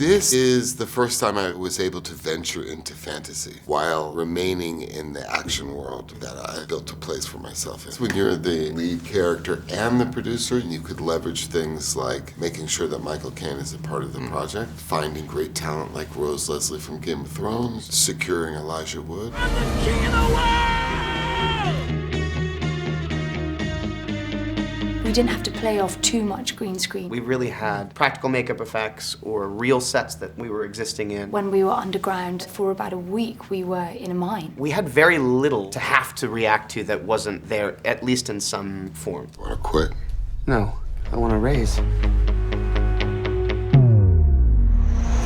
This is the first time I was able to venture into fantasy while remaining in the action world that I built a place for myself in. When you're the lead character and the producer, you could leverage things like making sure that Michael Caine is a part of the project, finding great talent like Rose Leslie from Game of Thrones, securing Elijah Wood. I'm the king of the world! We didn't have to play off too much green screen. We really had practical makeup effects or real sets that we were existing in. When we were underground for about a week, we were in a mine. We had very little to have to react to that wasn't there, at least in some form. Want to quit? No, I want to raise.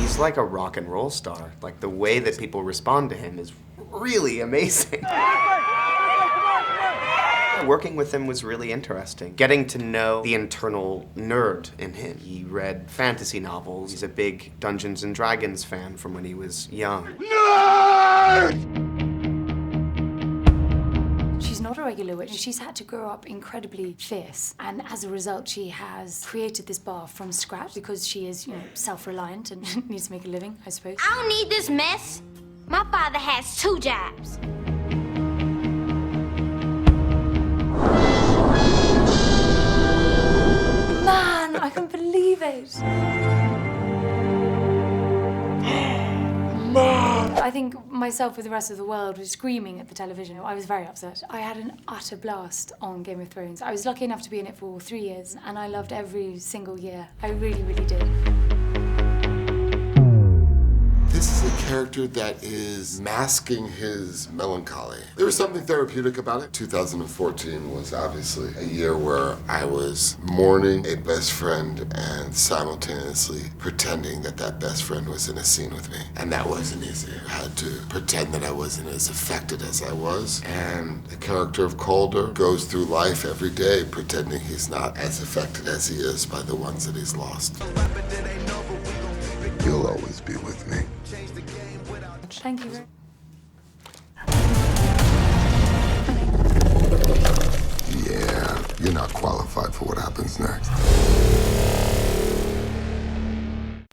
He's like a rock and roll star. Like, the way that people respond to him is really amazing. Working with him was really interesting. Getting to know the internal nerd in him. He read fantasy novels. He's a big Dungeons and Dragons fan from when he was young. Nerd! She's not a regular witch. She's had to grow up incredibly fierce. And as a result, she has created this bar from scratch because she is, self-reliant and needs to make a living, I suppose. I don't need this mess. My father has 2 jobs. Man, I can't believe it. I think myself with the rest of the world was screaming at the television. I was very upset. I had an utter blast on Game of Thrones. I was lucky enough to be in it for 3 years, and I loved every single year. I really, really did. This is a character that is masking his melancholy. There was something therapeutic about it. 2014 was obviously a year where I was mourning a best friend and simultaneously pretending that that best friend was in a scene with me. And that wasn't easy. I had to pretend that I wasn't as affected as I was. And the character of Calder goes through life every day pretending he's not as affected as he is by the ones that he's lost. You'll always be with me. Thank you very Yeah, you're not qualified for what happens next.